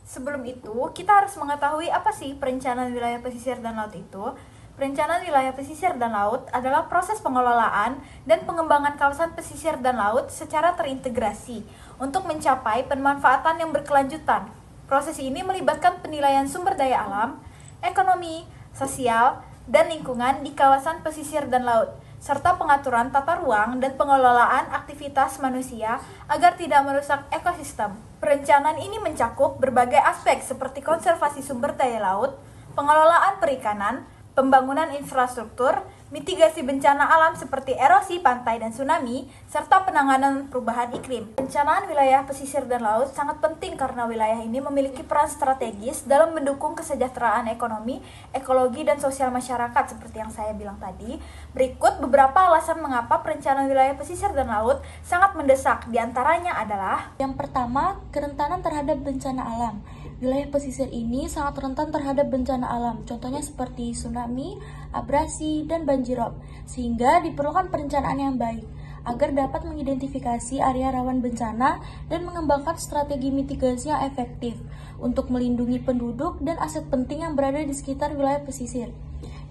Sebelum itu, kita harus mengetahui apa sih perencanaan wilayah pesisir dan laut itu. Perencanaan wilayah pesisir dan laut adalah proses pengelolaan dan pengembangan kawasan pesisir dan laut secara terintegrasi untuk mencapai pemanfaatan yang berkelanjutan. Proses ini melibatkan penilaian sumber daya alam, ekonomi, sosial, dan lingkungan di kawasan pesisir dan laut, serta pengaturan tata ruang dan pengelolaan aktivitas manusia agar tidak merusak ekosistem. Perencanaan ini mencakup berbagai aspek seperti konservasi sumber daya laut, pengelolaan perikanan, pembangunan infrastruktur, mitigasi bencana alam seperti erosi pantai dan tsunami, serta penanganan perubahan iklim. Perencanaan wilayah pesisir dan laut sangat penting karena wilayah ini memiliki peran strategis dalam mendukung kesejahteraan ekonomi, ekologi, dan sosial masyarakat seperti yang saya bilang tadi. Berikut beberapa alasan mengapa perencanaan wilayah pesisir dan laut sangat mendesak. Di antaranya adalah: yang pertama, kerentanan terhadap bencana alam. Wilayah pesisir ini sangat rentan terhadap bencana alam, contohnya seperti tsunami, abrasi, dan banjirop, sehingga diperlukan perencanaan yang baik agar dapat mengidentifikasi area rawan bencana dan mengembangkan strategi mitigasi yang efektif untuk melindungi penduduk dan aset penting yang berada di sekitar wilayah pesisir.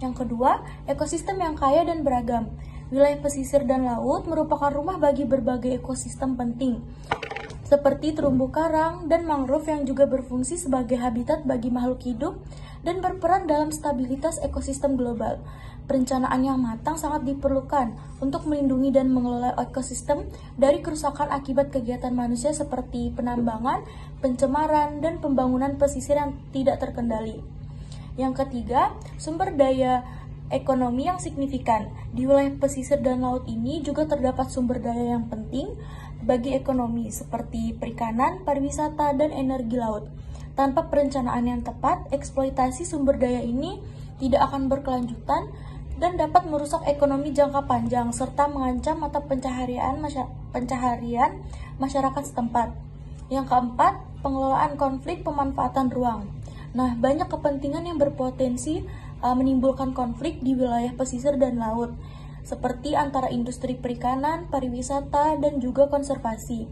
Yang kedua, ekosistem yang kaya dan beragam. Wilayah pesisir dan laut merupakan rumah bagi berbagai ekosistem penting, seperti terumbu karang dan mangrove yang juga berfungsi sebagai habitat bagi makhluk hidup dan berperan dalam stabilitas ekosistem global. Perencanaan yang matang sangat diperlukan untuk melindungi dan mengelola ekosistem dari kerusakan akibat kegiatan manusia seperti penambangan, pencemaran, dan pembangunan pesisir yang tidak terkendali. Yang ketiga, sumber daya ekonomi yang signifikan. Di wilayah pesisir dan laut ini juga terdapat sumber daya yang penting bagi ekonomi seperti perikanan, pariwisata, dan energi laut. Tanpa perencanaan yang tepat, eksploitasi sumber daya ini tidak akan berkelanjutan dan dapat merusak ekonomi jangka panjang serta mengancam mata pencaharian masyarakat setempat. Yang keempat, pengelolaan konflik pemanfaatan ruang. Nah, banyak kepentingan yang berpotensi menimbulkan konflik di wilayah pesisir dan laut, seperti antara industri perikanan, pariwisata, dan juga konservasi.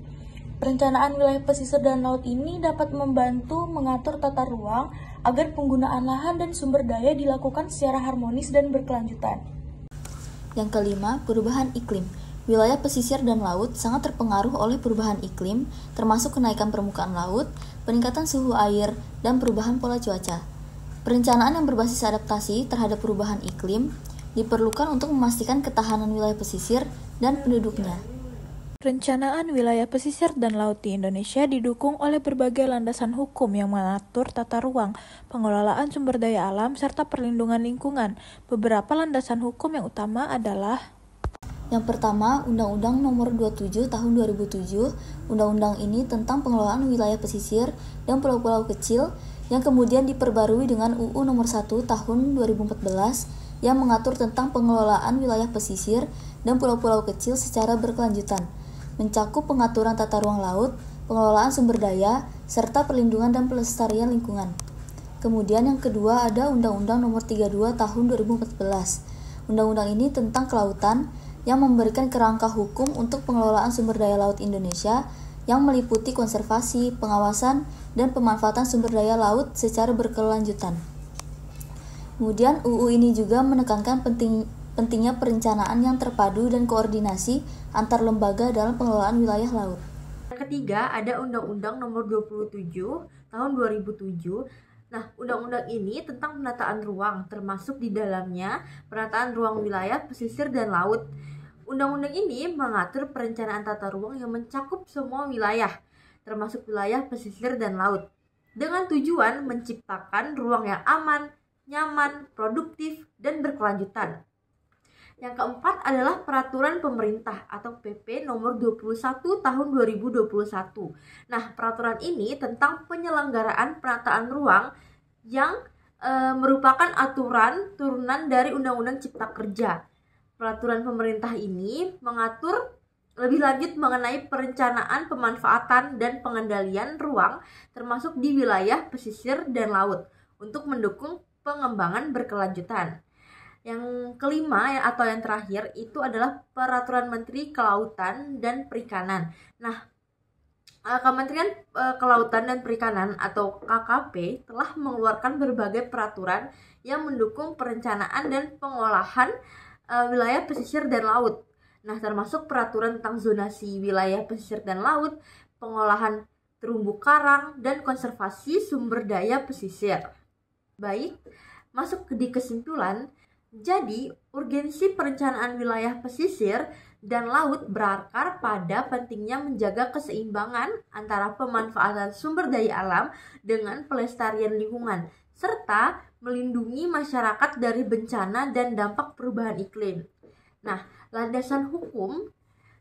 Perencanaan wilayah pesisir dan laut ini dapat membantu mengatur tata ruang agar penggunaan lahan dan sumber daya dilakukan secara harmonis dan berkelanjutan. Yang kelima, perubahan iklim. Wilayah pesisir dan laut sangat terpengaruh oleh perubahan iklim, termasuk kenaikan permukaan laut, peningkatan suhu air, dan perubahan pola cuaca. Perencanaan yang berbasis adaptasi terhadap perubahan iklim diperlukan untuk memastikan ketahanan wilayah pesisir dan penduduknya. Perencanaan wilayah pesisir dan laut di Indonesia didukung oleh berbagai landasan hukum yang mengatur tata ruang, pengelolaan sumber daya alam, serta perlindungan lingkungan. Beberapa landasan hukum yang utama adalah: yang pertama, Undang-Undang Nomor 27 Tahun 2007. Undang-undang ini tentang pengelolaan wilayah pesisir dan pulau-pulau kecil yang kemudian diperbarui dengan UU Nomor 1 Tahun 2014 yang mengatur tentang pengelolaan wilayah pesisir dan pulau-pulau kecil secara berkelanjutan, mencakup pengaturan tata ruang laut, pengelolaan sumber daya, serta perlindungan dan pelestarian lingkungan. Kemudian yang kedua ada Undang-Undang Nomor 32 Tahun 2014. Undang-undang ini tentang kelautan yang memberikan kerangka hukum untuk pengelolaan sumber daya laut Indonesia yang meliputi konservasi, pengawasan, dan pemanfaatan sumber daya laut secara berkelanjutan. Kemudian UU ini juga menekankan pentingnya perencanaan yang terpadu dan koordinasi antar lembaga dalam pengelolaan wilayah laut. Yang ketiga ada Undang-Undang Nomor 27 Tahun 2007. Nah, undang-undang ini tentang penataan ruang, termasuk di dalamnya penataan ruang wilayah pesisir dan laut. Undang-undang ini mengatur perencanaan tata ruang yang mencakup semua wilayah, termasuk wilayah pesisir dan laut, dengan tujuan menciptakan ruang yang aman, nyaman, produktif, dan berkelanjutan. Yang keempat adalah Peraturan Pemerintah atau PP Nomor 21 Tahun 2021. Nah, peraturan ini tentang penyelenggaraan penataan ruang yang merupakan aturan turunan dari Undang-Undang Cipta Kerja. Peraturan pemerintah ini mengatur lebih lanjut mengenai perencanaan, pemanfaatan, dan pengendalian ruang termasuk di wilayah pesisir dan laut untuk mendukung pengembangan berkelanjutan. Yang kelima atau yang terakhir itu adalah Peraturan Menteri Kelautan dan Perikanan. Nah, Kementerian Kelautan dan Perikanan atau KKP telah mengeluarkan berbagai peraturan yang mendukung perencanaan dan pengolahan wilayah pesisir dan laut. Nah, termasuk peraturan tentang zonasi wilayah pesisir dan laut, pengolahan terumbu karang, dan konservasi sumber daya pesisir. Baik, masuk di kesimpulan. Jadi, urgensi perencanaan wilayah pesisir dan laut berakar pada pentingnya menjaga keseimbangan antara pemanfaatan sumber daya alam dengan pelestarian lingkungan, serta melindungi masyarakat dari bencana dan dampak perubahan iklim. Nah, landasan hukum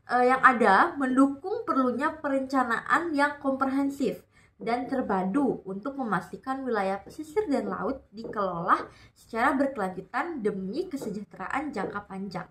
yang ada mendukung perlunya perencanaan yang komprehensif dan terpadu untuk memastikan wilayah pesisir dan laut dikelola secara berkelanjutan demi kesejahteraan jangka panjang.